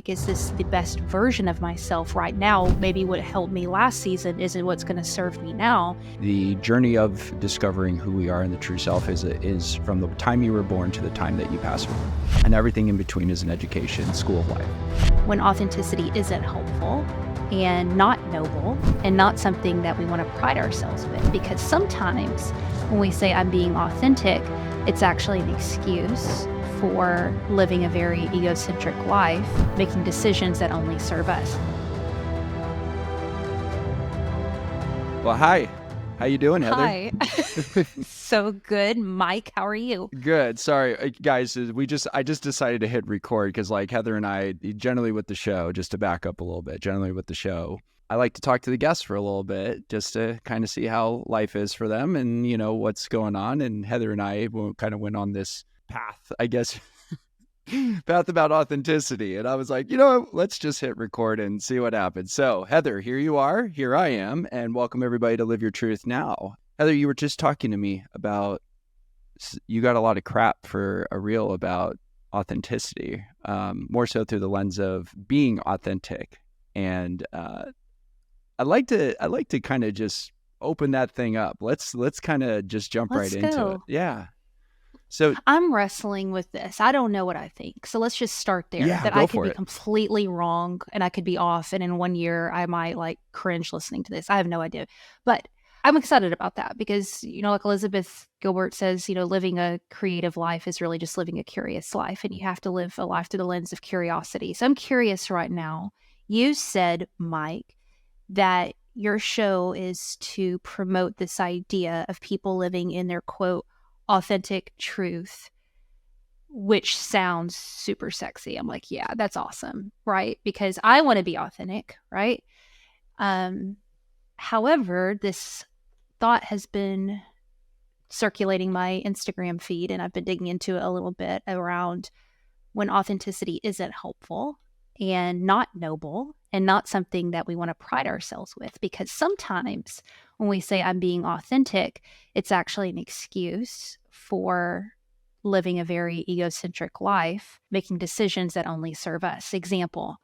Like, is this the best version of myself right now? Maybe what helped me last season isn't what's going to serve me now. The journey of discovering who we are in the true self is from the time you were born to the time that you pass away. And everything in between is an education, school of life. When authenticity isn't helpful and not noble and not something that we want to pride ourselves with, because sometimes when we say I'm being authentic, it's actually an excuse for living a very egocentric life, making decisions that only serve us. Well, hi. How you doing, Heather? Hi. So good. Mike, how are you? Good. Sorry, guys. I just decided to hit record because, like, Heather and I, generally with the show, just to back up a little bit, generally with the show, I like to talk to the guests for a little bit just to kind of see how life is for them and, you know, what's going on. And Heather and I kind of went on this path, I guess, path about authenticity. And I was like, you know, let's just hit record and see what happens. So Heather, here you are, here I am, and welcome everybody to Live Your Truth Now. Heather, you were just talking to me about, you got a lot of crap for a reel about authenticity, more so through the lens of being authentic. And I'd like to kind of just open that thing up. Let's kind of just jump right into it. Yeah. So I'm wrestling with this. I don't know what I think. So let's just start there. Yeah, that go I could for be it. completely wrong and I could be off. And in 1 year, I might like cringe listening to this. I have no idea. But I'm excited about that because, you know, like Elizabeth Gilbert says, you know, living a creative life is really just living a curious life. And you have to live a life through the lens of curiosity. So I'm curious right now. You said, Mike, that your show is to promote this idea of people living in their, quote, authentic truth, which sounds super sexy. I'm like, yeah, that's awesome, right? Because I want to be authentic, right? However, this thought has been circulating my Instagram feed, and I've been digging into it a little bit around when authenticity isn't helpful and not noble and not something that we want to pride ourselves with. Because sometimes when we say I'm being authentic, it's actually an excuse for living a very egocentric life, making decisions that only serve us. Example,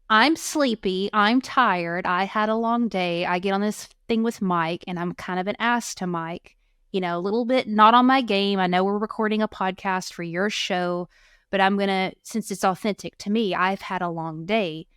I'm sleepy, I'm tired, I had a long day, I get on this thing with Mike and I'm kind of an ass to Mike, you know, a little bit not on my game. I know we're recording a podcast for your show, but I'm going to, since it's authentic to me, I've had a long day.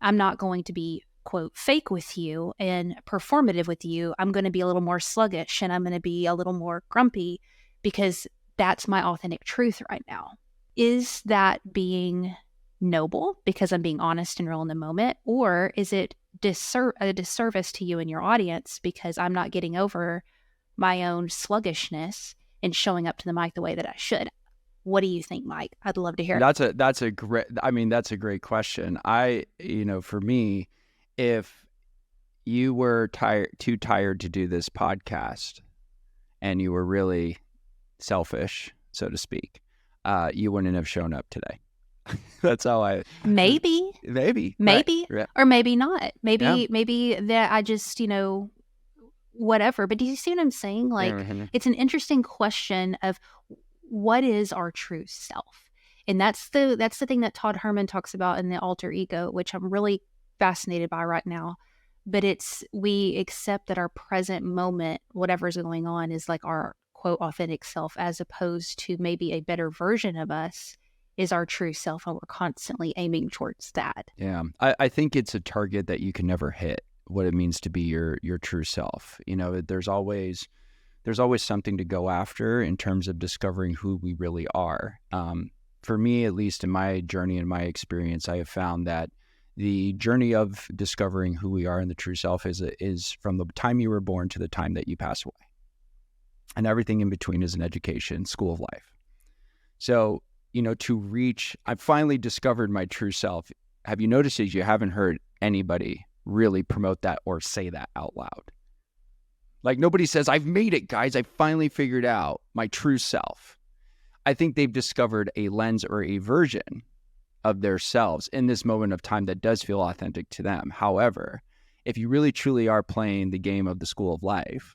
I'm not going to be, quote, fake with you and performative with you. I'm going to be a little more sluggish and I'm going to be a little more grumpy because that's my authentic truth right now. Is that being noble because I'm being honest and real in the moment? Or is it a disservice to you and your audience because I'm not getting over my own sluggishness and showing up to the mic the way that I should? What do you think, Mike? I'd love to hear. that's a great question. For me, if you were too tired to do this podcast and you were really selfish, so to speak, you wouldn't have shown up today. That's how maybe, right. Or maybe not. Yeah. Maybe that I just, you know, whatever. But do you see what I'm saying? Like, It's an interesting question of what is our true self? And that's the thing that Todd Herman talks about in the alter ego, which I'm really fascinated by right now. But we accept that our present moment, whatever's going on, is like our, quote, authentic self, as opposed to maybe a better version of us is our true self, and we're constantly aiming towards that. Yeah. I think it's a target that you can never hit, what it means to be your true self. You know, there's always something to go after in terms of discovering who we really are. For me, at least in my journey and my experience, I have found that the journey of discovering who we are in the true self is from the time you were born to the time that you pass away. And everything in between is an education, school of life. So, you know, I've finally discovered my true self. Have you noticed that you haven't heard anybody really promote that or say that out loud? Like, nobody says, I've made it, guys. I finally figured out my true self. I think they've discovered a lens or a version of themselves in this moment of time that does feel authentic to them. However, if you really truly are playing the game of the school of life,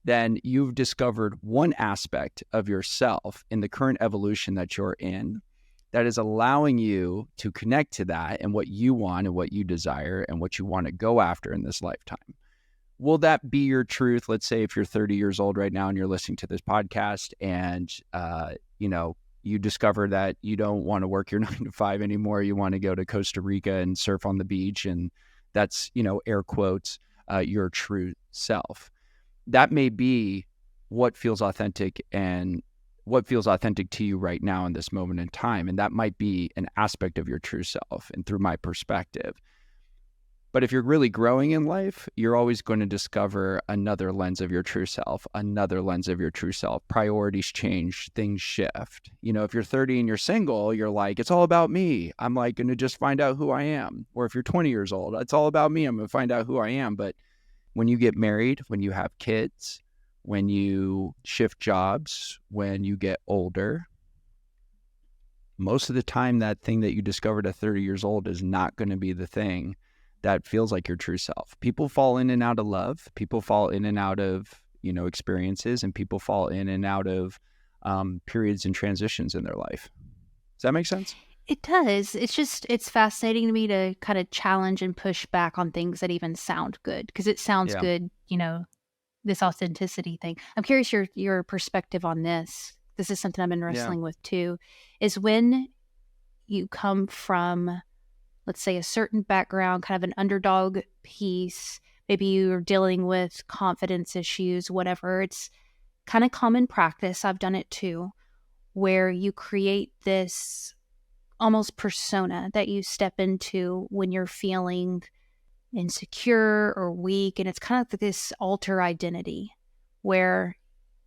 then you've discovered one aspect of yourself in the current evolution that you're in that is allowing you to connect to that and what you want and what you desire and what you want to go after in this lifetime. Will that be your truth? Let's say if you're 30 years old right now and you're listening to this podcast and, you discover that you don't want to work your 9 to 5 anymore. You want to go to Costa Rica and surf on the beach. And that's, air quotes, your true self. That may be what feels authentic and what feels authentic to you right now in this moment in time. And that might be an aspect of your true self and through my perspective. But if you're really growing in life, you're always going to discover another lens of your true self, another lens of your true self. Priorities change, things shift. If you're 30 and you're single, you're like, it's all about me. I'm like going to just find out who I am. Or if you're 20 years old, it's all about me. I'm going to find out who I am. But when you get married, when you have kids, when you shift jobs, when you get older, most of the time that thing that you discovered at 30 years old is not going to be the thing that feels like your true self. People fall in and out of love. People fall in and out of, experiences, and people fall in and out of periods and transitions in their life. Does that make sense? It does. It's fascinating to me to kind of challenge and push back on things that even sound good, because it sounds good, this authenticity thing. I'm curious your perspective on this. This is something I've been wrestling with too, is when you come from, let's say, a certain background, kind of an underdog piece, maybe you're dealing with confidence issues, whatever. It's kind of common practice. I've done it too, where you create this almost persona that you step into when you're feeling insecure or weak. And it's kind of this alter identity where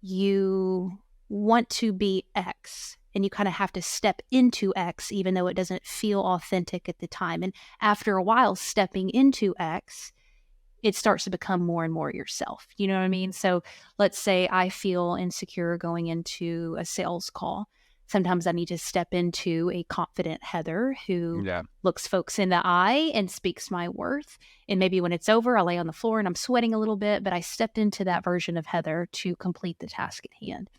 you want to be X and you kind of have to step into X, even though it doesn't feel authentic at the time. And after a while, stepping into X, it starts to become more and more yourself. You know what I mean? So let's say I feel insecure going into a sales call. Sometimes I need to step into a confident Heather who looks folks in the eye and speaks my worth. And maybe when it's over, I lay on the floor and I'm sweating a little bit, but I stepped into that version of Heather to complete the task at hand.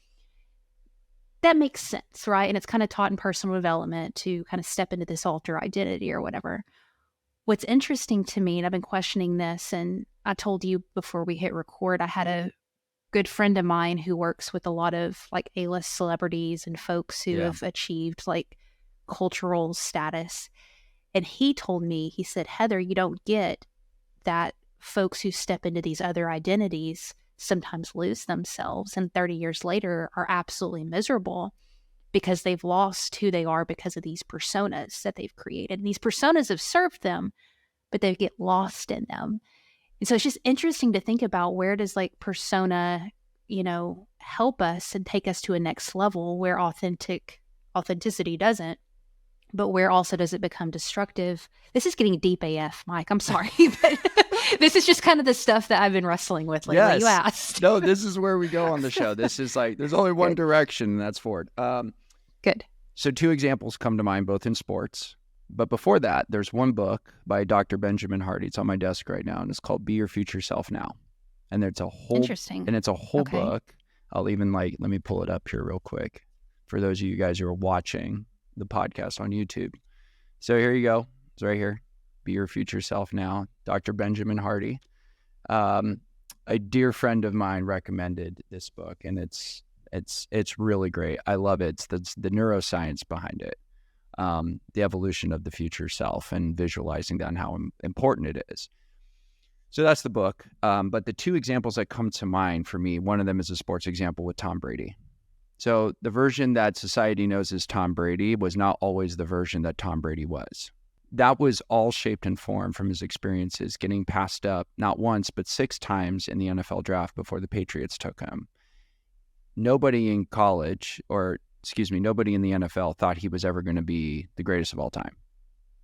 That makes sense, right? And it's kind of taught in personal development to kind of step into this alter identity or whatever. What's interesting to me, and I've been questioning this, and I told you before we hit record, I had a good friend of mine who works with a lot of like A-list celebrities and folks who have achieved like cultural status. And he told me, he said, Heather, you don't get that folks who step into these other identities sometimes lose themselves and 30 years later are absolutely miserable because they've lost who they are because of these personas that they've created. And these personas have served them, but they get lost in them. And so it's just interesting to think about, where does like persona, help us and take us to a next level where authenticity doesn't, but where also does it become destructive? This is getting deep AF, Mike. I'm sorry, but this is just kind of the stuff that I've been wrestling with lately. Yes. You asked. No, this is where we go on the show. This is like, there's only one direction, and that's forward. Good. So 2 examples come to mind, both in sports. But before that, there's one book by Dr. Benjamin Hardy. It's on my desk right now, and it's called Be Your Future Self Now. And it's a whole book. I'll even let me pull it up here real quick for those of you guys who are watching the podcast on YouTube. So here you go. It's right here. Be Your Future Self Now, Dr. Benjamin Hardy. A dear friend of mine recommended this book, and it's really great. I love it. It's the neuroscience behind it. The evolution of the future self and visualizing that and how important it is. So that's the book. But the 2 examples that come to mind for me, one of them is a sports example with Tom Brady. So the version that society knows as Tom Brady was not always the version that Tom Brady was. That was all shaped and formed from his experiences getting passed up not once, but 6 times in the NFL draft before the Patriots took him. Nobody in college, nobody in the NFL thought he was ever going to be the greatest of all time.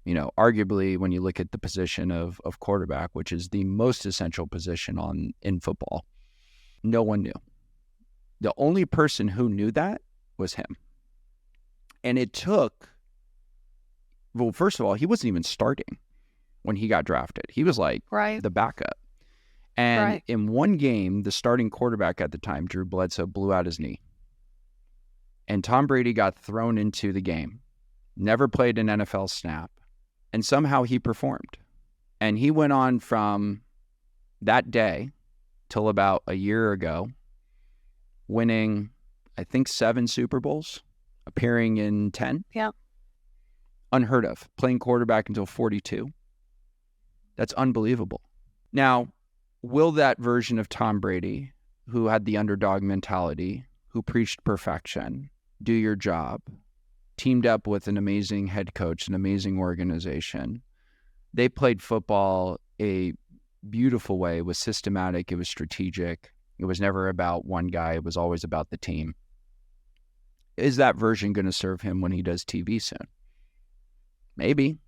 Arguably, when you look at the position of quarterback, which is the most essential position in football, no one knew. The only person who knew that was him. And it took, well, first of all, he wasn't even starting when he got drafted. He was like the backup. And in one game, the starting quarterback at the time, Drew Bledsoe, blew out his knee. And Tom Brady got thrown into the game. never played an NFL snap, and somehow he performed. And he went on from that day till about a year ago, winning, I think, 7 Super Bowls, appearing in 10. Yeah. Unheard of. Playing quarterback until 42. That's unbelievable. Now, will that version of Tom Brady, who had the underdog mentality, who preached perfection, do your job, teamed up with an amazing head coach, an amazing organization? They played football a beautiful way. It was systematic. It was strategic. It was never about one guy. It was always about the team. Is that version going to serve him when he does TV soon? Maybe,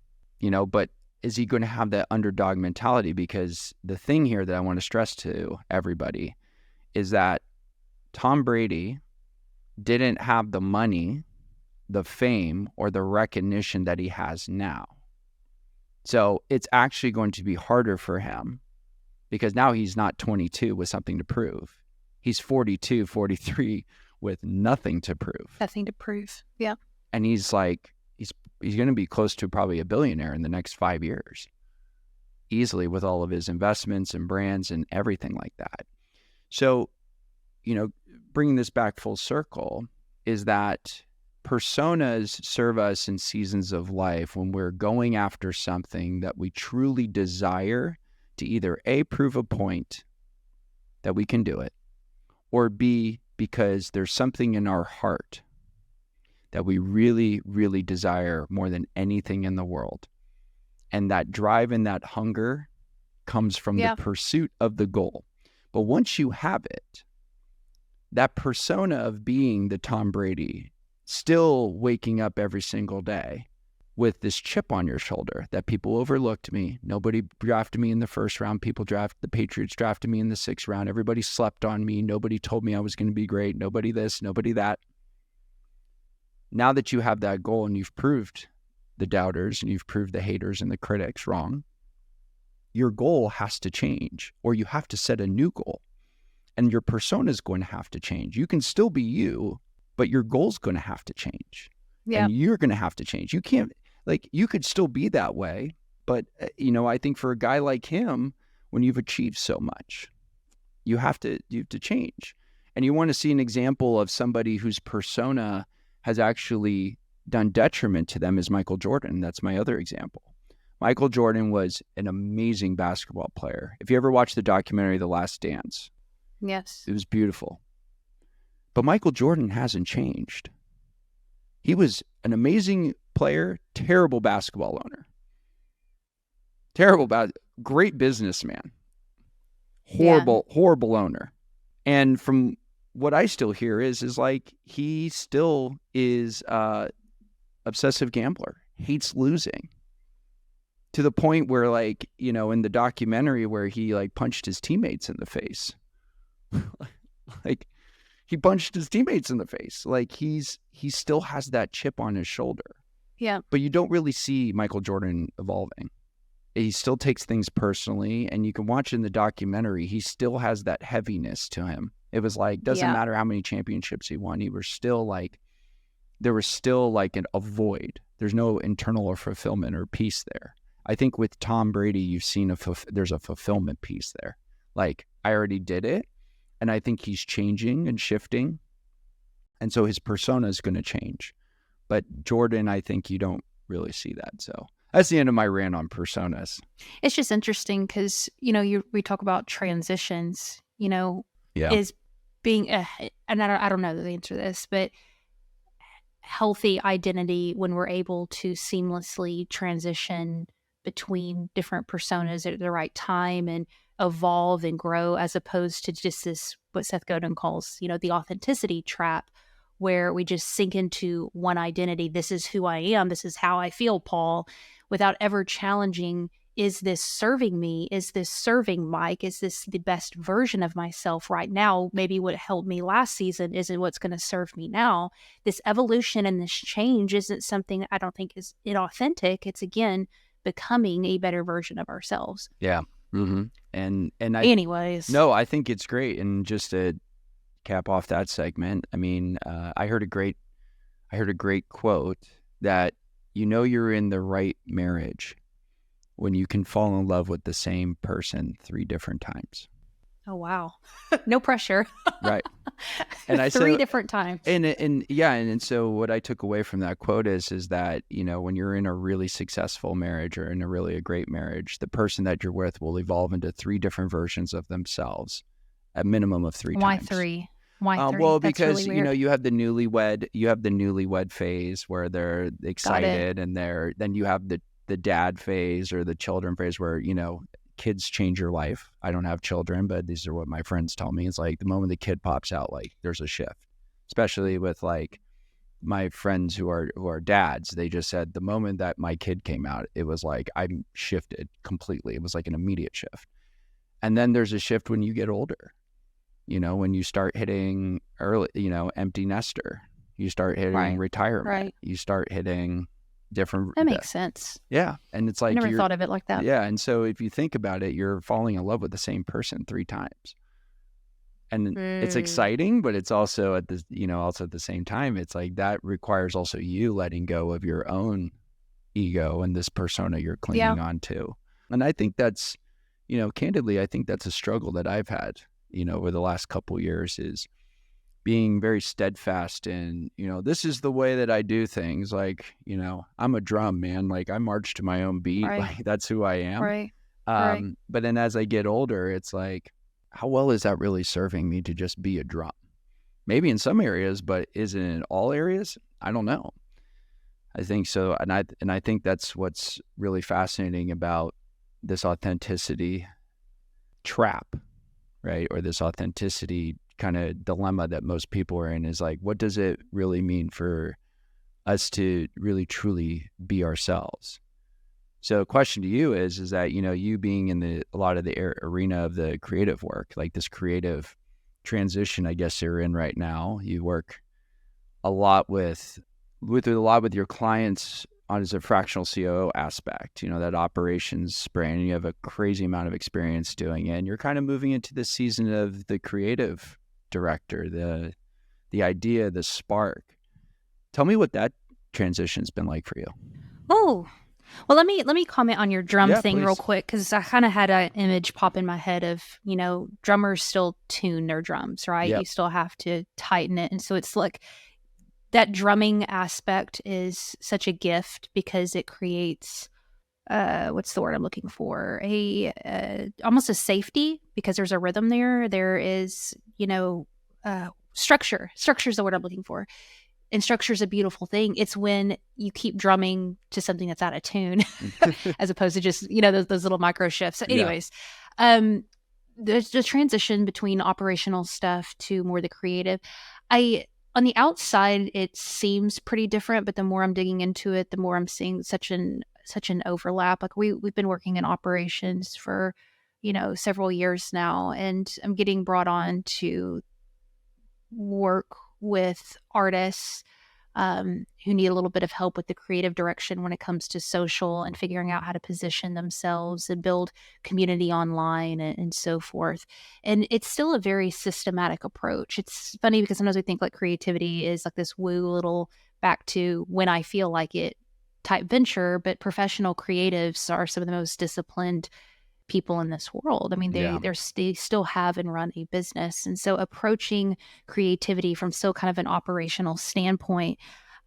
but is he going to have that underdog mentality? Because the thing here that I want to stress to everybody is that Tom Brady didn't have the money, the fame, or the recognition that he has now. So it's actually going to be harder for him because now he's not 22 with something to prove. He's 42, 43 with nothing to prove. Nothing to prove. Yeah. And he's going to be close to probably a billionaire in the next 5 years, easily, with all of his investments and brands and everything like that. So, bringing this back full circle is that personas serve us in seasons of life when we're going after something that we truly desire to either A, prove a point that we can do it, or B, because there's something in our heart that we really, really desire more than anything in the world. And that drive and that hunger comes from the pursuit of the goal. But once you have it, that persona of being the Tom Brady, still waking up every single day with this chip on your shoulder that people overlooked me. Nobody drafted me in the first round. The Patriots drafted me in the 6th round. Everybody slept on me. Nobody told me I was going to be great. Nobody this, nobody that. Now that you have that goal and you've proved the doubters and you've proved the haters and the critics wrong, your goal has to change, or you have to set a new goal. And your persona is going to have to change. You can still be you, but your goal's going to have to change. Yeah. And you're going to have to change. You can't, you could still be that way, but, I think for a guy like him, when you've achieved so much, you have to change. And you want to see an example of somebody whose persona has actually done detriment to them is Michael Jordan. That's my other example. Michael Jordan was an amazing basketball player. If you ever watched the documentary, The Last Dance, yes, it was beautiful. But Michael Jordan hasn't changed. He was an amazing player, terrible basketball owner. Great businessman. Horrible owner. And from what I still hear is he still is obsessive gambler, hates losing, to the point where in the documentary where he punched his teammates in the face. He punched his teammates in the face. He still has that chip on his shoulder. Yeah. But you don't really see Michael Jordan evolving. He still takes things personally, and you can watch in the documentary, he still has that heaviness to him. It was doesn't matter how many championships he won, there was still a void. There's no internal or fulfillment or peace there. I think with Tom Brady, you've seen there's a fulfillment piece there. I already did it, and I think he's changing and shifting, and so his persona is going to change. But Jordan, I think you don't really see that. So that's the end of my rant on personas. It's just interesting because, we talk about transitions, is being, and I don't know the answer to this, but healthy identity when we're able to seamlessly transition between different personas at the right time and evolve and grow, as opposed to just this, what Seth Godin calls, the authenticity trap, where we just sink into one identity. This is who I am. This is how I feel, Paul, without ever challenging, is this serving me? Is this serving Mike? Is this the best version of myself right now? Maybe what helped me last season isn't what's going to serve me now. This evolution and this change isn't something that I don't think is inauthentic. It's, again, becoming a better version of ourselves. Yeah. Mm-hmm. And I think it's great. And just to cap off that segment, I heard a great quote that you know you're in the right marriage when you can fall in love with the same person 3 different times. Oh, wow. No pressure. Right. And I 3 so different times. and yeah, and so what I took away from that quote is that, you know, when you're in a really successful marriage or in a great marriage, the person that you're with will evolve into 3 different versions of themselves, a minimum of 3 Why times. 3? Why 3? Well, That's really because, you know, weird. you have the newlywed phase where they're Got it. excited, and then you have the dad phase or the children phase where, you know, kids change your life. I don't have children, but these are what my friends tell me. It's like the moment the kid pops out, like there's a shift, especially with like my friends who are dads. They just said the moment that my kid came out, it was like I'm shifted completely. It was like an immediate shift. And then there's a shift when you get older, you know, when you start hitting early, you know, empty nester, you start hitting Right. retirement, Right. you start hitting different, That makes sense. yeah. And it's I like never thought of it like that. yeah. And so if you think about it, you're falling in love with the same person 3 times. And it's Mm. exciting, but it's also at the, you know, also at the same time, it's like that requires also you letting go of your own ego and this persona you're Yeah. clinging on to. And I think that's, you know, candidly, I think that's a struggle that I've had, you know, over the last couple years is being very steadfast in, you know, this is the way that I do things. Like, you know, I'm a drum man. Like I march to my own beat. Right. Like that's who I am. Right. Right. But then as I get older, it's like, how well is that really serving me to just be a drum? Maybe in some areas, but is it in all areas? I don't know. I think so. And I think that's what's really fascinating about this authenticity trap, right? Or this authenticity kind of dilemma that most people are in is like, what does it really mean for us to really truly be ourselves? So, a question to you is that, you know, you being in a lot of the arena of the creative work, like this creative transition, I guess you're in right now. You work a lot with your clients on as a fractional COO aspect, you know, that operations brain, and you have a crazy amount of experience doing it. And you're kind of moving into the season of the creative director, the idea, the spark. Tell me what that transition's been like for you. Oh, well, let me comment on your drum Yeah, thing real please. quick because I kind of had an image pop in my head of, you know, drummers still tune their drums, right? You Yep. still have to tighten it. And so it's like that drumming aspect is such a gift because it creates what's the word I'm looking for? A almost a safety because there's a rhythm there. There is, you know, structure. Structure is the word I'm looking for, and structure is a beautiful thing. It's when you keep drumming to something that's out of tune, as opposed to just, you know, those little micro shifts. So, Yeah. anyways, um, there's the transition between operational stuff to more the creative. I On the outside it seems pretty different, but the more I'm digging into it, the more I'm seeing such an overlap. Like we've been working in operations for, you know, several years now, and I'm getting brought on to work with artists who need a little bit of help with the creative direction when it comes to social and figuring out how to position themselves and build community online and so forth. And it's still a very systematic approach. It's funny because sometimes we think like creativity is like this woo little back to when I feel like it type venture, but professional creatives are some of the most disciplined people in this world. I mean, Yeah. they still have and run a business, and so approaching creativity from so kind of an operational standpoint.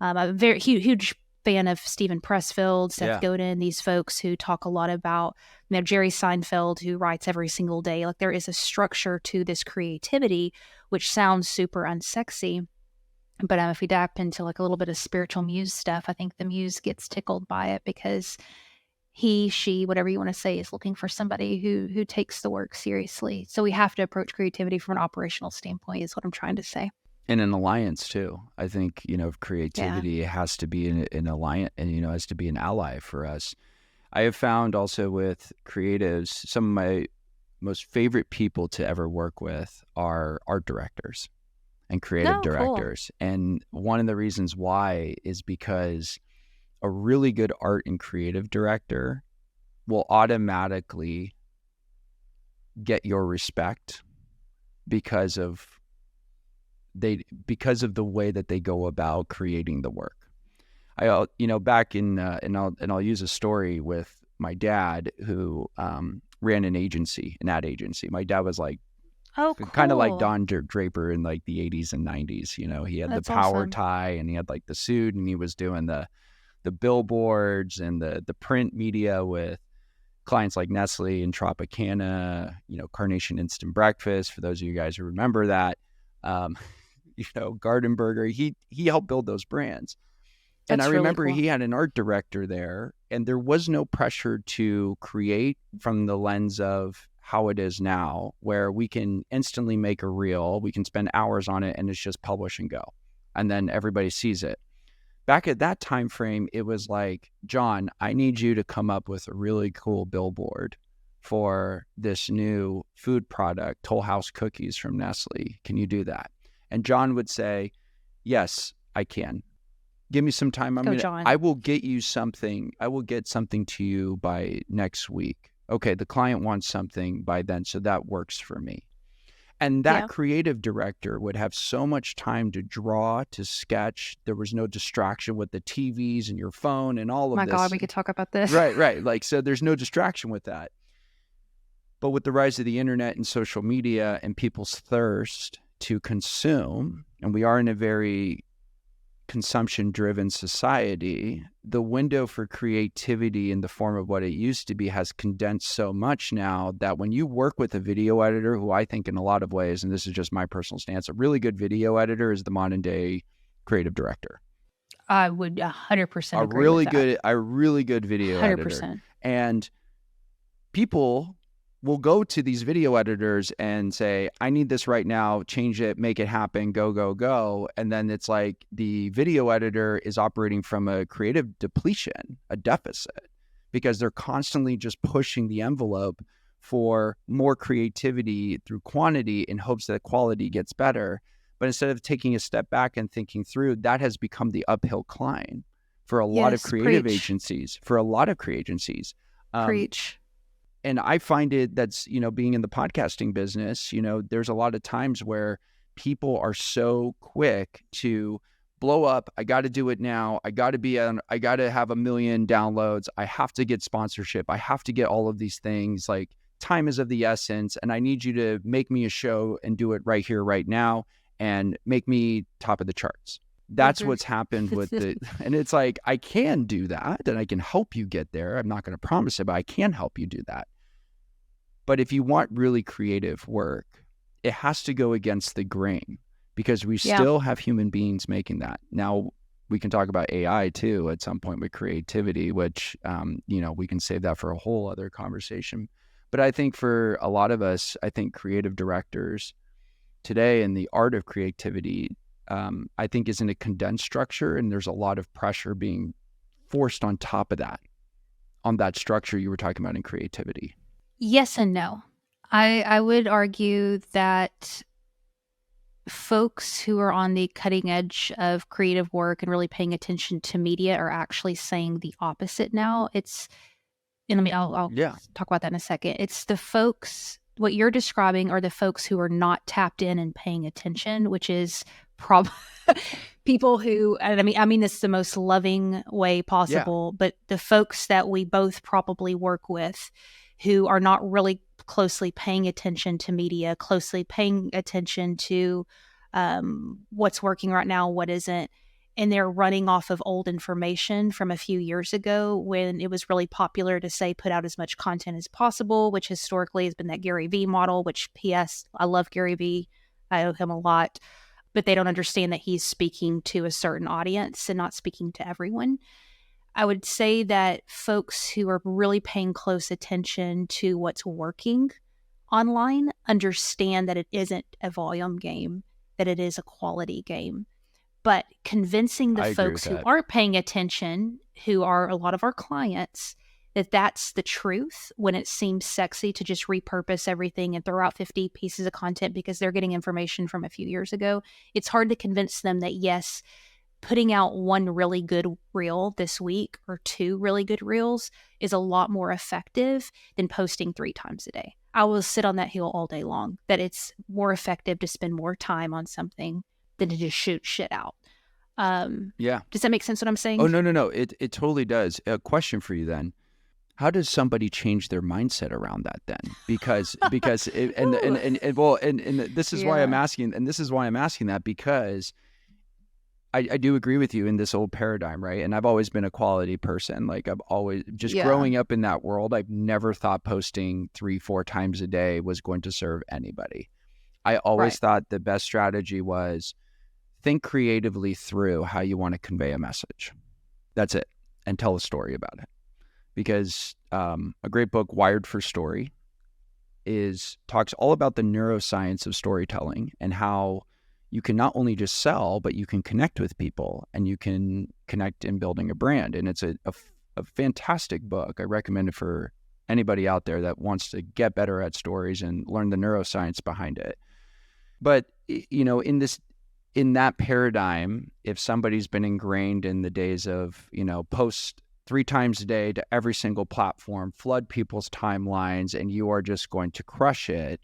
I'm a very huge fan of Stephen Pressfield, Seth Yeah. Godin, these folks who talk a lot about, you know, Jerry Seinfeld, who writes every single day. Like there is a structure to this creativity, which sounds super unsexy. But if we dive into like a little bit of spiritual muse stuff, I think the muse gets tickled by it because he, she, whatever you want to say, is looking for somebody who takes the work seriously. So we have to approach creativity from an operational standpoint, is what I'm trying to say. And an alliance too. I think, you know, Yeah. creativity has to be an alliance, and, you know, has to be an ally for us. I have found also with creatives, some of my most favorite people to ever work with are art directors and creative No, cool. directors. And one of the reasons why is because a really good art and creative director will automatically get your respect because of the way that they go about creating the work. back in, and I'll use a story with my dad who ran an ad agency. My dad was like Oh, kind of like cool. Don Draper in like the 80s and 90s. He had the That's power awesome. tie and he had like the suit and he was doing the billboards and the print media with clients like Nestle and Tropicana, Carnation Instant Breakfast, for those of you guys who remember that. Um, Garden Burger. He helped build those brands. And I That's really remember cool. he had an art director there, and there was no pressure to create from the lens of how it is now, where we can instantly make a reel, we can spend hours on it, and it's just publish and go. And then everybody sees it. Back at that time frame, it was like, John, I need you to come up with a really cool billboard for this new food product, Toll House cookies from Nestle. Can you do that? And John would say, yes, I can. Give me some time. Go, John. I will get you something. I will get something to you by next week. Okay. The client wants something by then. So that works for me. And that Yeah. creative director would have so much time to draw, to sketch. There was no distraction with the TVs and your phone and all of My God, this. we could talk about this. Right. Like, so there's no distraction with that. But with the rise of the internet and social media and people's thirst to consume, and we are in a very consumption-driven society, the window for creativity in the form of what it used to be has condensed so much now that when you work with a video editor, who I think in a lot of ways, and this is just my personal stance, a really good video editor is the modern day creative director. I would 100% agree with that. A really good video editor. 100%. And people will go to these video editors and say, I need this right now, change it, make it happen, go, go, go. And then it's like the video editor is operating from a creative depletion, a deficit, because they're constantly just pushing the envelope for more creativity through quantity in hopes that quality gets better. But instead of taking a step back and thinking through, that has become the uphill climb for a lot of creative agencies, Preach. And I find it that's, being in the podcasting business, there's a lot of times where people are so quick to blow up. I got to do it now. I got to have 1 million downloads. I have to get sponsorship. I have to get all of these things. Like, time is of the essence. And I need you to make me a show and do it right here, right now, and make me top of the charts. That's what's happened with and it's like, I can do that and I can help you get there. I'm not going to promise it, but I can help you do that. But if you want really creative work, it has to go against the grain, because we still have human beings making that. Now, we can talk about AI too at some point with creativity, which, we can save that for a whole other conversation. But I think for a lot of us, I think creative directors today and the art of creativity, I think is in a condensed structure, and there's a lot of pressure being forced on top of that, on that structure you were talking about in creativity. Yes and no. I would argue that folks who are on the cutting edge of creative work and really paying attention to media are actually saying the opposite now. I'll talk about that in a second. It's the folks, what you're describing are the folks who are not tapped in and paying attention, which is people who, and I mean this the most loving way possible, but the folks that we both probably work with who are not really closely paying attention to media, closely paying attention to what's working right now, what isn't. And they're running off of old information from a few years ago when it was really popular to say put out as much content as possible, which historically has been that Gary Vee model, which P.S. I love Gary Vee. I owe him a lot. But they don't understand that he's speaking to a certain audience and not speaking to everyone. I would say that folks who are really paying close attention to what's working online understand that it isn't a volume game, that it is a quality game. But convincing the folks who aren't paying attention, who are a lot of our clients, that that's the truth when it seems sexy to just repurpose everything and throw out 50 pieces of content because they're getting information from a few years ago. It's hard to convince them that, yes, putting out one really good reel this week or 2 really good reels is a lot more effective than posting 3 times a day. I will sit on that hill all day long, that it's more effective to spend more time on something than to just shoot shit out. Yeah. Does that make sense what I'm Oh, saying? no. It totally does. A question for you then. How does somebody change their mindset around that then? Because it, Ooh. and well, and this is why I'm Yeah. asking, and this is why I'm asking that, because I do agree with you in this old paradigm, right? And I've always been a quality person. Like I've always just Yeah. growing up in that world, I've never thought posting 3-4 times a day was going to serve anybody. I always Right. thought the best strategy was think creatively through how you want to convey a message. That's it. And tell a story about it. Because a great book, Wired for Story, talks all about the neuroscience of storytelling and how you can not only just sell, but you can connect with people and you can connect in building a brand. And it's a fantastic book. I recommend it for anybody out there that wants to get better at stories and learn the neuroscience behind it. But in that paradigm, if somebody's been ingrained in the days of, post 3 times a day to every single platform, flood people's timelines, and you are just going to crush it,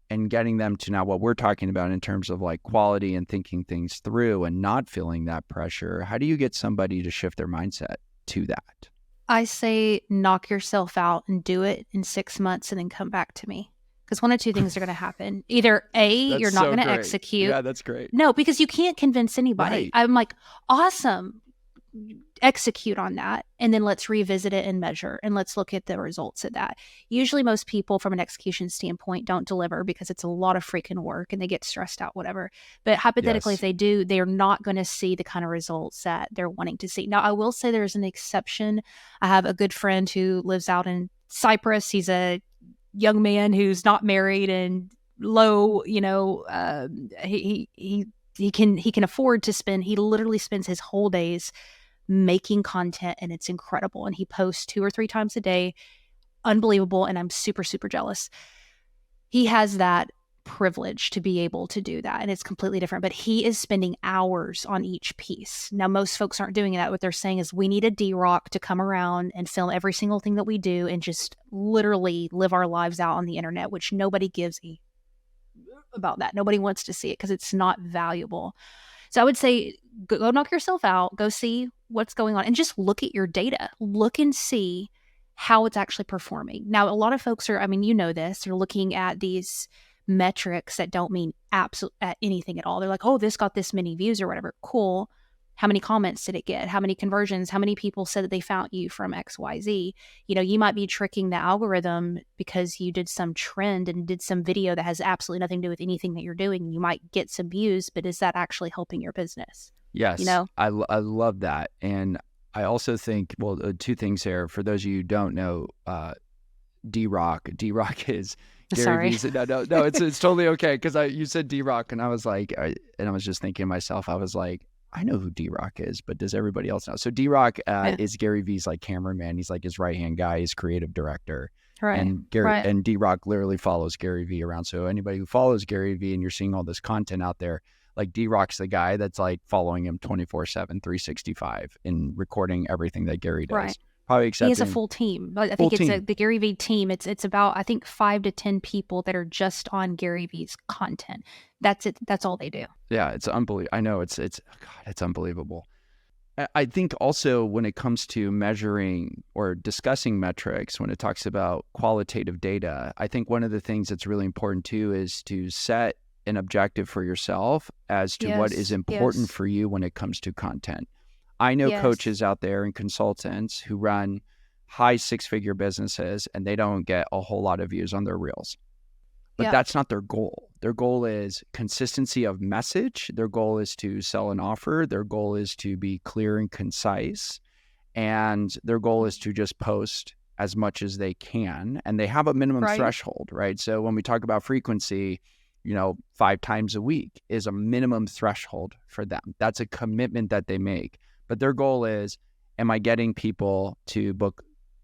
and getting them to now what we're talking about in terms of like quality and thinking things through and not feeling that pressure, how do you get somebody to shift their mindset to that? I say knock yourself out and do it in 6 months and then come back to me. Because one of two things are going to happen. Either A, That's you're not so going to great. execute. Yeah, that's great. No, because you can't convince anybody. Right. I'm like, awesome. Execute on that. And then let's revisit it and measure and let's look at the results of that. Usually, most people, from an execution standpoint, don't deliver because it's a lot of freaking work and they get stressed out, whatever. But hypothetically, if Yes. they do, they are not going to see the kind of results that they're wanting to see. Now, I will say there's an exception. I have a good friend who lives out in Cyprus. He's a young man who's not married and low, he can afford to spend, he literally spends his whole days making content and it's incredible. And he posts 2 or 3 times a day. Unbelievable. And I'm super, super jealous. He has that privilege to be able to do that. And it's completely different. But he is spending hours on each piece. Now, most folks aren't doing that. What they're saying is we need a D-Rock to come around and film every single thing that we do and just literally live our lives out on the internet, which nobody gives a about that. Nobody wants to see it because it's not valuable. So I would say go knock yourself out, go see what's going on, and just look at your data. Look and see how it's actually performing. Now, a lot of folks are, I mean, you know this, they're looking at these metrics that don't mean anything at all. They're like, oh, this got this many views or whatever. Cool. How many comments did it get? How many conversions? How many people said that they found you from XYZ? You might be tricking the algorithm because you did some trend and did some video that has absolutely nothing to do with anything that you're doing. You might get some views, but is that actually helping your business? You Yes. know? I love that. And I also think, well, 2 things there. For those of you who don't know, D-Rock is Gary Sorry. V's. No, it's totally okay. Cause you said D-Rock and I was like, and I was just thinking to myself, I was like, I know who D-Rock is, but does everybody else know? So D-Rock Yeah. is Gary V's like cameraman. He's like his right-hand guy, his creative director. Right. And Right. D-Rock literally follows Gary V around. So anybody who follows Gary V and you're seeing all this content out there, like D-Rock's the guy that's like following him 24/7, 365 and recording everything that Gary Right. does. Probably He has a accepting full team. I full think it's team. the Gary Vee team. It's about, I think, 5 to 10 people that are just on Gary Vee's content. That's it. That's all they do. Yeah, it's unbelievable. I know it's God, it's unbelievable. I think also when it comes to measuring or discussing metrics, when it talks about qualitative data, I think one of the things that's really important too is to set an objective for yourself as to what is Yes. important Yes. for you when it comes to content. I know Yes. coaches out there and consultants who run high 6-figure businesses and they don't get a whole lot of views on their reels. But Yep. that's not their goal. Their goal is consistency of message. Their goal is to sell an offer. Their goal is to be clear and concise. And their goal is to just post as much as they can. And they have a minimum Right. threshold, right? So when we talk about frequency, 5 times a week is a minimum threshold for them. That's a commitment that they make. But their goal is, am I getting people to book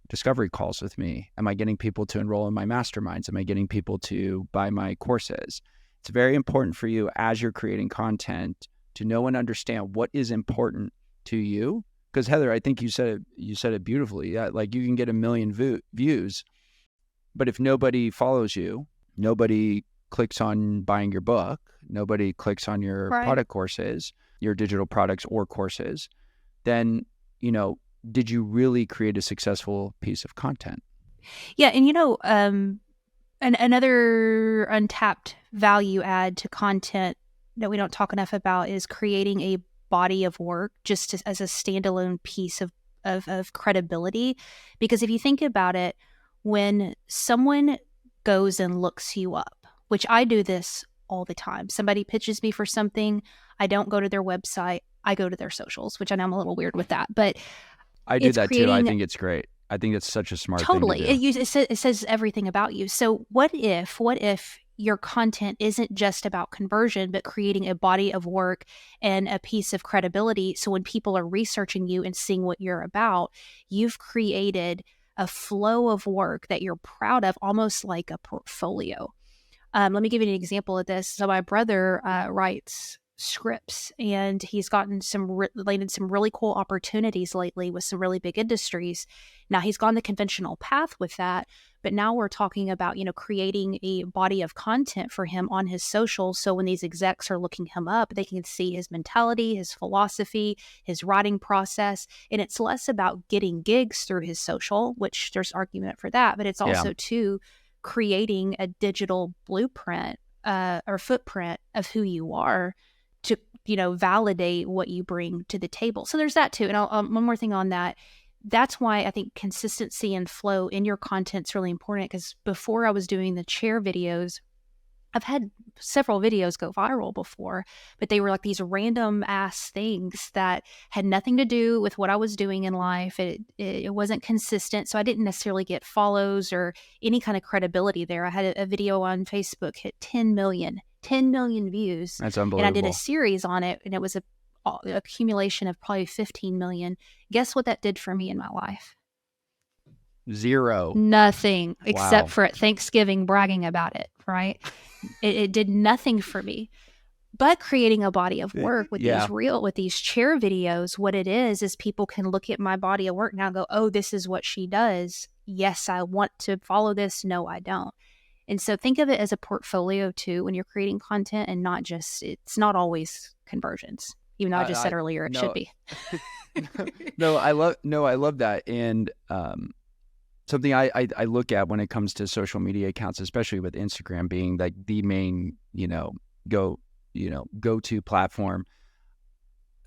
discovery calls with me? Am I getting people to enroll in my masterminds? Am I getting people to buy my courses? It's very important for you as you're creating content to know and understand what is important to you. Because Heather, I think you said it beautifully. Yeah, like you can get 1 million views, but if nobody follows you, nobody clicks on buying your book, nobody clicks on your Right. product courses, your digital products or courses, then, did you really create a successful piece of content? Yeah, and another untapped value add to content that we don't talk enough about is creating a body of work just as a standalone piece of credibility. Because if you think about it, when someone goes and looks you up, which I do this all the time, somebody pitches me for something, I don't go to their website, I go to their socials, which I know I'm a little weird with that, but I do it's that too. I creating. think it's great. I think it's such a smart thing to Totally. do. It says everything about you. So what if your content isn't just about conversion, but creating a body of work and a piece of credibility? So when people are researching you and seeing what you're about, you've created a flow of work that you're proud of, almost like a portfolio. Let me give you an example of this. So my brother writes scripts, and he's gotten landed some really cool opportunities lately with some really big industries. Now he's gone the conventional path with that, but now we're talking about creating a body of content for him on his socials. So when these execs are looking him up, they can see his mentality, his philosophy, his writing process, and it's less about getting gigs through his social, which there's argument for that, but it's Yeah. also too creating a digital blueprint or footprint of who you are to validate what you bring to the table. So there's that too. And one more thing on that. That's why I think consistency and flow in your content is really important, because before I was doing the chair videos, I've had several videos go viral before, but they were like these random ass things that had nothing to do with what I was doing in life. It wasn't consistent. So I didn't necessarily get follows or any kind of credibility there. I had a video on Facebook hit 10 million views. That's And I did a unbelievable. series on it, and it was a accumulation of probably 15 million. Guess what that did for me in my life? 0. Nothing, except Wow. for at Thanksgiving bragging about it, right? It did nothing for me. But creating a body of work with Yeah. these chair videos, what it is people can look at my body of work now and go, oh, this is what she does. Yes, I want to follow this. No, I don't. And so think of it as a portfolio too when you're creating content, and it's not always conversions, even though I just said earlier it should No, be. I love that. And something I look at when it comes to social media accounts, especially with Instagram being like the main, go-to platform.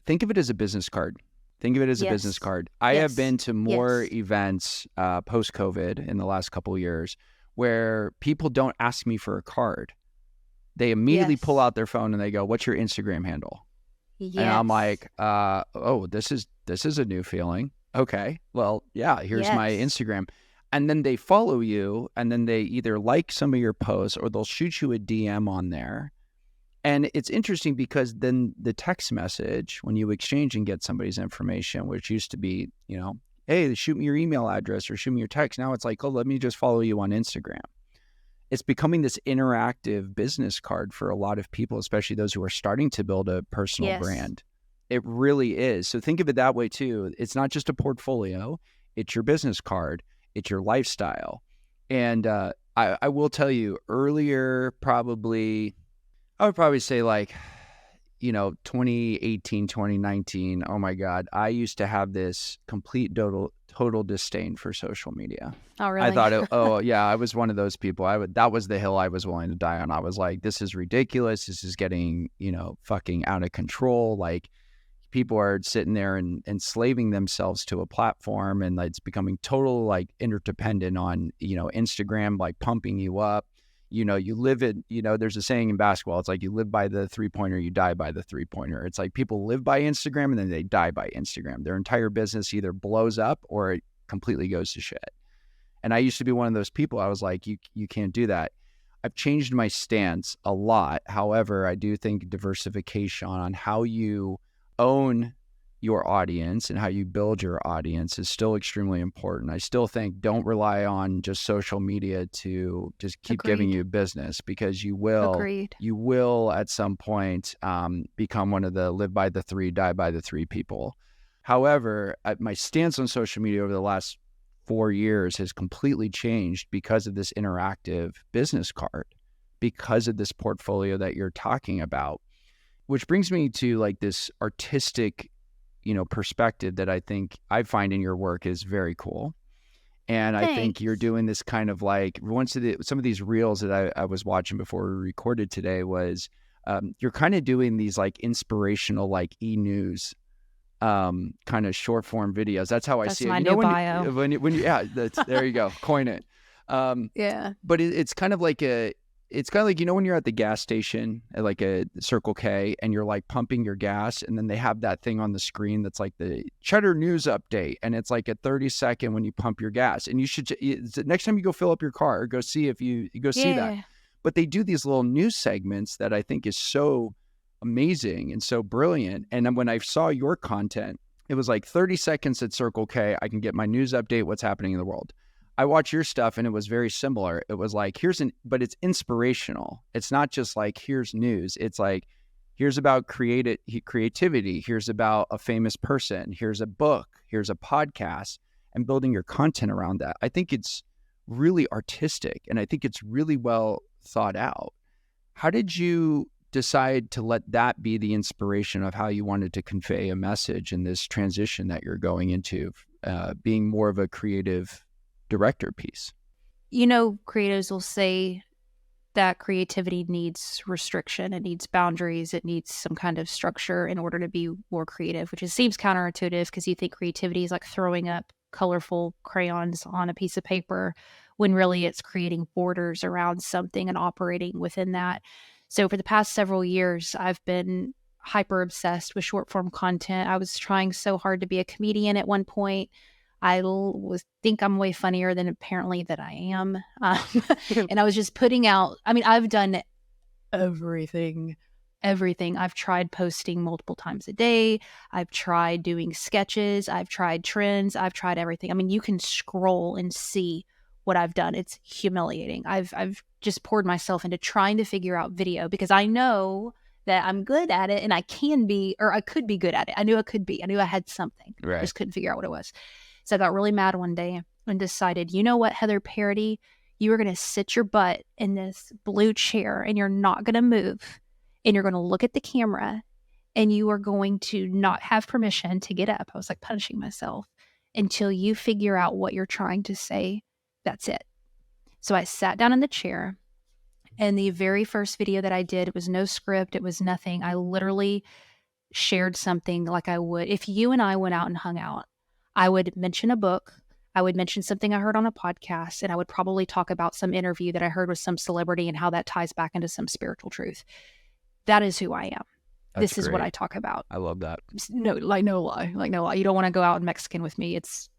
Think of it as a business card. Think of it as a business Yes. card. I have Yes. been to more Yes. events post-COVID in the last couple of years where people don't ask me for a card. They immediately pull Yes. out their phone and they go, "What's your Instagram handle?" And I'm Yes. like, "Oh, this is a new feeling. Okay, well, yeah, here's my Yes. Instagram." And then they follow you, and then they either like some of your posts or they'll shoot you a DM on there. And it's interesting because then the text message, when you exchange and get somebody's information, which used to be, hey, shoot me your email address or shoot me your text. Now it's like, oh, let me just follow you on Instagram. It's becoming this interactive business card for a lot of people, especially those who are starting to build a personal Yes. brand. It really is. So think of it that way too. It's not just a portfolio. It's your business card. It's your lifestyle. And I will tell you earlier, I would probably say 2018, 2019. Oh my God. I used to have this complete total disdain for social media. Oh, really? I thought, oh yeah, I was one of those people. That was the hill I was willing to die on. I was like, this is ridiculous. This is getting, fucking out of control. Like people are sitting there and enslaving themselves to a platform, and it's becoming total interdependent on, Instagram, pumping you up. You live it, there's a saying in basketball. It's like you live by the 3-pointer, you die by the 3-pointer. It's like people live by Instagram and then they die by Instagram. Their entire business either blows up or it completely goes to shit. And I used to be one of those people. I was like, you can't do that. I've changed my stance a lot. However, I do think diversification on how you own your audience and how you build your audience is still extremely important. I still think don't rely on just social media to just keep giving Agreed. you business, because you will Agreed. at some point become one of the live by the 3, die by the 3 people. However, my stance on social media over the last 4 years has completely changed because of this interactive business card, because of this portfolio that you're talking about. which brings me to like this artistic, perspective that I think I find in your work is very cool. And I think you're Thanks. doing this kind of like some of these reels that I was watching before we recorded today was you're kind of doing these like inspirational, like e-news kind of short form videos. That's how I That's see it. my new When bio. yeah, there you go, coin it. Yeah. But it's kind of like when you're at the gas station at like a Circle K and you're like pumping your gas, and then they have that thing on the screen that's like the Cheddar News update, and it's like a 30-second when you pump your gas, and you should next time you go fill up your car, go see see that. Yeah. But they do these little news segments that I think is so amazing and so brilliant. And then when I saw your content, it was like 30 seconds at Circle K. I can get my news update, what's happening in the world. I watch your stuff and it was very similar. It was like, but it's inspirational. It's not just like, here's news. It's like, here's about creativity. Here's about a famous person. Here's a book. Here's a podcast, and building your content around that. I think it's really artistic, and I think it's really well thought out. How did you decide to let that be the inspiration of how you wanted to convey a message in this transition that you're going into, being more of a creative director piece? Creatives will say that creativity needs restriction, it needs boundaries, it needs some kind of structure in order to be more creative, which seems counterintuitive because you think creativity is like throwing up colorful crayons on a piece of paper when really it's creating borders around something and operating within that. So for the past several years, I've been hyper obsessed with short form content. I was trying so hard to be a comedian at one point. I think I'm way funnier than apparently that I am. And I was just putting out, I mean, I've done everything. Everything. I've tried posting multiple times a day. I've tried doing sketches. I've tried trends. I've tried everything. I mean, you can scroll and see what I've done. It's humiliating. I've just poured myself into trying to figure out video because I know that I'm good at it and I can be, or I could be good at it. I knew I could be. I knew I had something. I Right. just couldn't figure out what it was. So I got really mad one day and decided, you know what, Heather Parady, you are going to sit your butt in this blue chair and you're not going to move, and you're going to look at the camera, and you are going to not have permission to get up. I was like punishing myself until you figure out what you're trying to say. That's it. So I sat down in the chair, and the very first video that I did, it was no script. It was nothing. I literally shared something like I would if you and I went out and hung out. I would mention a book. I would mention something I heard on a podcast, and I would probably talk about some interview that I heard with some celebrity and how that ties back into some spiritual truth. That is who I am. That's This is what great. I talk about. I love that. No, like no lie. Like no lie. You don't want to go out in Mexican with me. It's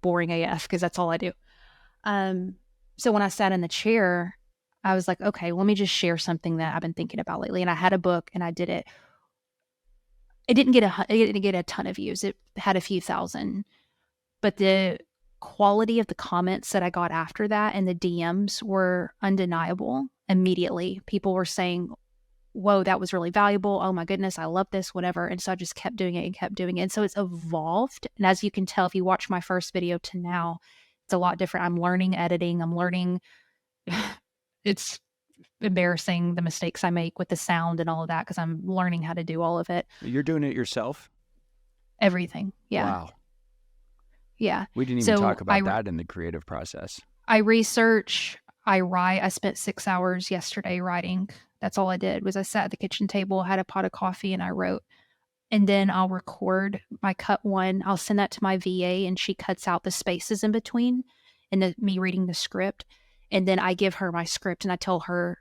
boring AF because that's all I do. So when I sat in the chair, I was like, okay, let me just share something that I've been thinking about lately. And I had a book and I did it. It didn't get a ton of views. It had a few thousand, but the quality of the comments that I got after that and the DMs were undeniable. Immediately, people were saying, whoa, that was really valuable. Oh my goodness, I love this, whatever. And so I just kept doing it and kept doing it. And so it's evolved. And as you can tell, if you watch my first video to now, it's a lot different. I'm learning editing. I'm learning. It's embarrassing the mistakes I make with the sound and all of that because I'm learning how to do all of it. You're doing it yourself? Everything. Yeah. Wow. Yeah. We didn't even So talk about that in the creative process. I research, I write. I spent 6 hours yesterday writing. That's all I did was I sat at the kitchen table, had a pot of coffee, and I wrote. And then I'll record my cut one. I'll send that to my VA, and she cuts out the spaces in between and me reading the script. And then I give her my script and I tell her,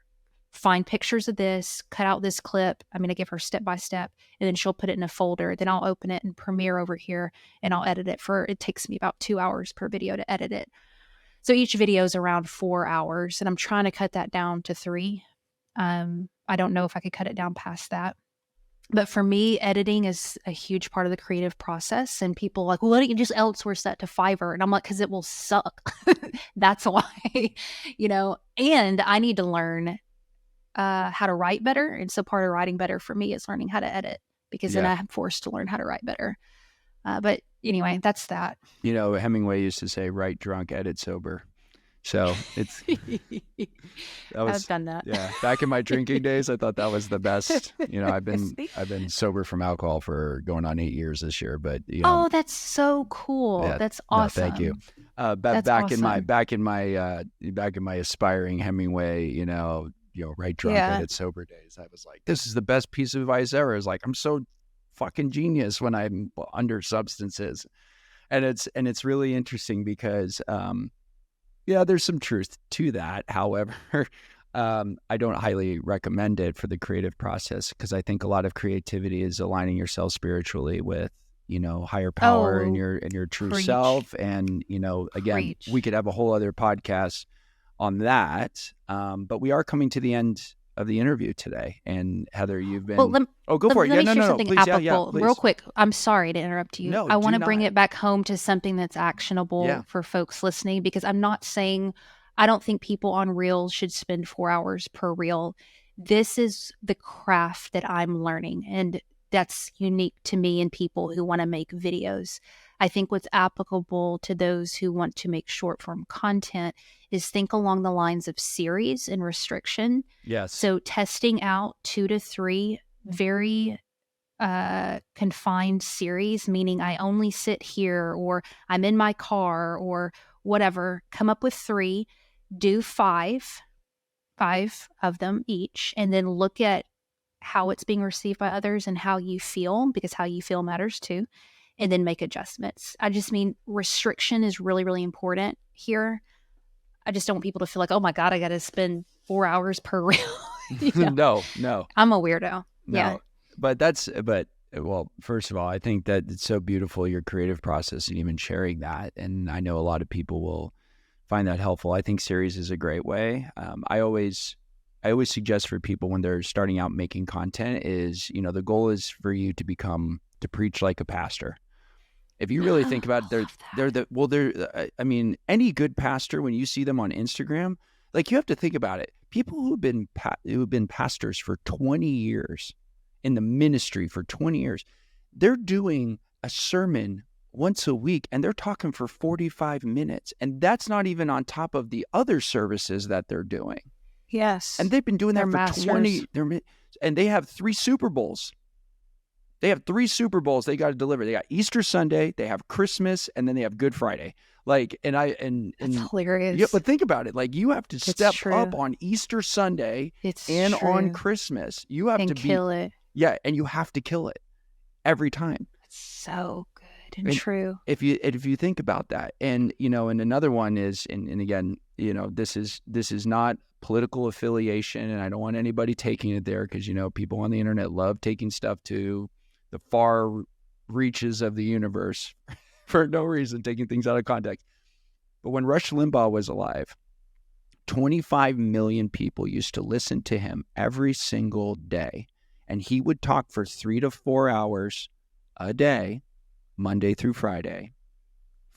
find pictures of this, cut out this clip. I mean, I give her step by step, and then she'll put it in a folder. Then I'll open it in Premiere over here and I'll edit it it takes me about 2 hours per video to edit it. So each video is around 4 hours, and I'm trying to cut that down to 3. I don't know if I could cut it down past that. But for me, editing is a huge part of the creative process. And people are like, well, why don't you just outsource that to Fiverr? And I'm like, because it will suck. That's why, and I need to learn how to write better. And so part of writing better for me is learning how to edit, because then I'm forced to learn how to write better. But anyway, that's that. Hemingway used to say, write drunk, edit sober. So it's that I've was done that. yeah. Back in my drinking days, I thought that was the best. You know, See? I've been sober from alcohol for going on 8 years this year, but you know, Oh, that's so cool. yeah, That's no, thank you. awesome. But That's awesome. back in my aspiring Hemingway, right drunk at Yeah. it sober days, I was like, this is the best piece of advice ever. It's like I'm so fucking genius when I'm under substances, and it's really interesting because yeah, there's some truth to that. However, I don't highly recommend it for the creative process because I think a lot of creativity is aligning yourself spiritually with, higher power and Oh, your true preach. self. And, again, we Preach. could have a whole other podcast on that. But we are coming to the end of the interview today. And Heather, you've Well, been, oh, go for it. let Yeah, me no, share no, no, something please. Yeah, applicable real please. quick. I'm sorry to interrupt you. No, I want do to bring not. it back home to something that's Yeah. actionable for folks listening because I'm not saying I don't think people on Reels should spend 4 hours per reel. This is the craft that I'm learning, and that's unique to me and people who want to make videos. I think what's applicable to those who want to make short form content is think along the lines of series and restriction. Yes. So testing out 2 to 3 very confined series, meaning I only sit here or I'm in my car or whatever, come up with 3, do five of them each, and then look at how it's being received by others and how you feel, because how you feel matters too, and then make adjustments. I just mean restriction is really, really important here. I just don't want people to feel like, oh my God, I got to spend 4 hours per reel. No, no. I'm a weirdo. Yeah. No, but well, first of all, I think that it's so beautiful your creative process and even sharing that. And I know a lot of people will find that helpful. I think series is a great way. I always suggest for people when they're starting out making content is, the goal is for you to preach like a pastor. If you really think about it, I love that. I mean, any good pastor, when you see them on Instagram, like you have to think about it. People who have been pastors for 20 years in the ministry for 20 years, they're doing a sermon once a week and they're talking for 45 minutes. And that's not even on top of the other services that they're doing. And Yes. they've been doing They're that for masters. 20, and they have 3 Super Bowls. They have 3 Super Bowls they got to deliver. They got Easter Sunday, they have Christmas, and then they have Good Friday. Like, That's yeah, hilarious. but think about it. Like, you have to It's step up true. on Easter Sunday It's and on true. Christmas. You have And to be, kill it. yeah, and you have to kill it every time. It's so good and And true. if you think about that, and and another one is, and again, this is not political affiliation, and I don't want anybody taking it there because people on the internet love taking stuff to the far reaches of the universe for no reason, taking things out of context. But when Rush Limbaugh was alive, 25 million people used to listen to him every single day, and he would talk for 3 to 4 hours a day, Monday through Friday,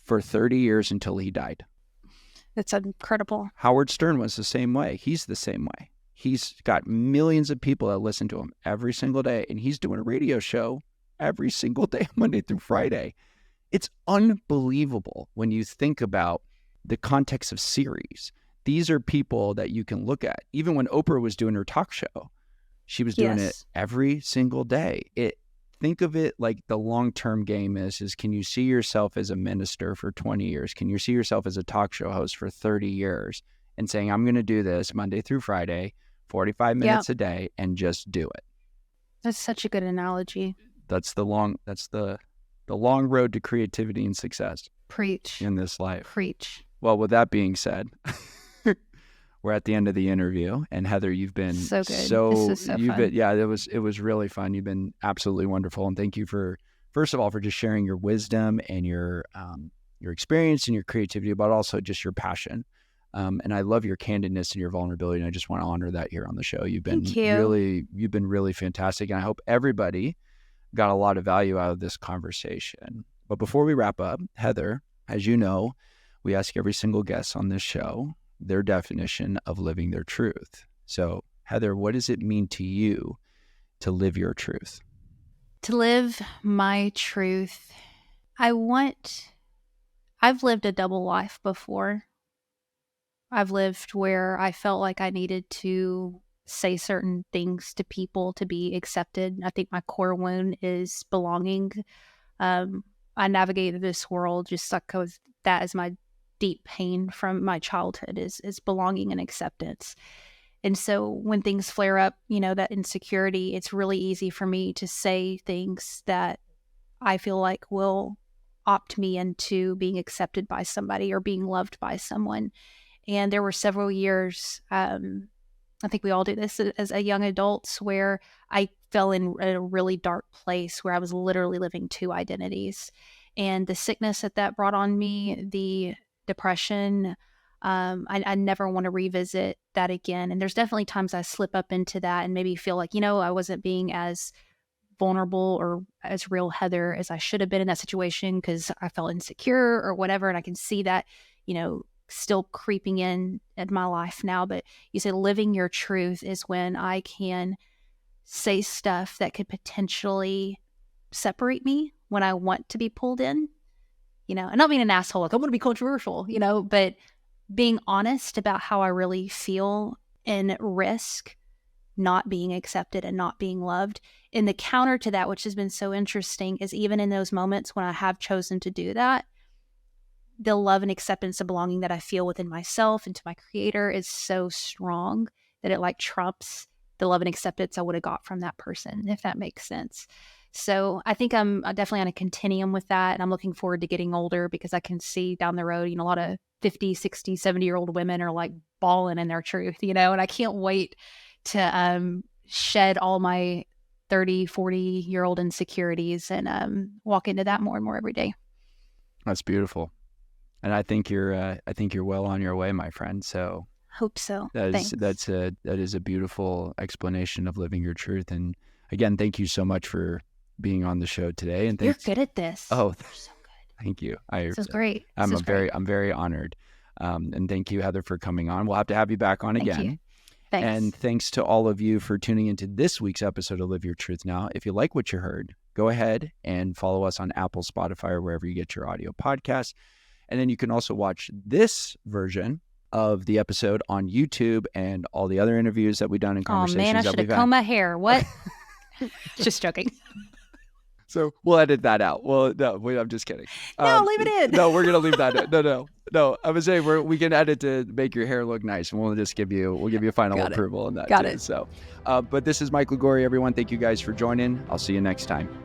for 30 years until he died. It's incredible. Howard Stern was the same way. He's the same way. He's got millions of people that listen to him every single day, and he's doing a radio show every single day, Monday through Friday. It's unbelievable when you think about the context of series. These are people that you can look at. Even when Oprah was doing her talk show, she was doing it Yes. every single day. Think of it like the long-term game is can you see yourself as a minister for 20 years? Can you see yourself as a talk show host for 30 years and saying, I'm going to do this Monday through Friday, 45 Yeah. minutes a day, and just do it? That's such a good analogy. That's the long road to creativity and success Preach. in this life. Preach. Well, with that being said, we're at the end of the interview, and Heather, you've been So good. This is so fun. yeah, it was really fun. You've been absolutely wonderful, and thank you for first of all for just sharing your wisdom and your experience and your creativity, but also just your passion. And I love your candidness and your vulnerability, and I just want to honor that here on the show. Thank you. You've been really fantastic, and I hope everybody got a lot of value out of this conversation. But before we wrap up, Heather, as you know, we ask every single guest on this show their definition of living their truth. So, Heather, what does it mean to you to live your truth? To live my truth, I've lived a double life before. I've lived where I felt like I needed to say certain things to people to be accepted. I think my core wound is belonging. Um, I navigated this world just like with that as my deep pain from my childhood is belonging and acceptance. And so when things flare up, that insecurity, it's really easy for me to say things that I feel like will opt me into being accepted by somebody or being loved by someone. And there were several years, I think we all do this as a young adults, where I fell in a really dark place where I was literally living two identities. And the sickness that brought on me, the depression, I never want to revisit that again. And there's definitely times I slip up into that and maybe feel like, I wasn't being as vulnerable or as real Heather as I should have been in that situation because I felt insecure or whatever. And I can see that, still creeping in my life now. But you say living your truth is when I can say stuff that could potentially separate me when I want to be pulled in, and not being an asshole, like I'm going to be controversial, but being honest about how I really feel and risk not being accepted and not being loved. And the counter to that, which has been so interesting, is even in those moments when I have chosen to do that, the love and acceptance and belonging that I feel within myself and to my creator is so strong that it like trumps the love and acceptance I would have got from that person, if that makes sense. So I think I'm definitely on a continuum with that. And I'm looking forward to getting older because I can see down the road, a lot of 50, 60, 70-year-old women are like bawling in their truth, and I can't wait to shed all my 30, 40-year-old insecurities and walk into that more and more every day. That's beautiful. And I think you're well on your way, my friend. So hope so. That is a beautiful explanation of living your truth. And again, thank you so much for being on the show today. And you're good at this. Oh, you're so good. Thank you. This is great. I'm very honored. And thank you, Heather, for coming on. We'll have to have you back on again. Thank you. Thanks. And thanks to all of you for tuning into this week's episode of Live Your Truth Now. If you like what you heard, go ahead and follow us on Apple, Spotify, or wherever you get your audio podcasts. And then you can also watch this version of the episode on YouTube and all the other interviews that we've done in conversations. Oh man, I should have combed my hair. What? Just joking. So we'll edit that out. Well, no, wait, I'm just kidding. No, leave it in. No, we're gonna leave that in. No. I was saying we can edit to make your hair look nice, and we'll give you final approval on that. Got it. So, but this is Mike Liguori, everyone. Thank you guys for joining. I'll see you next time.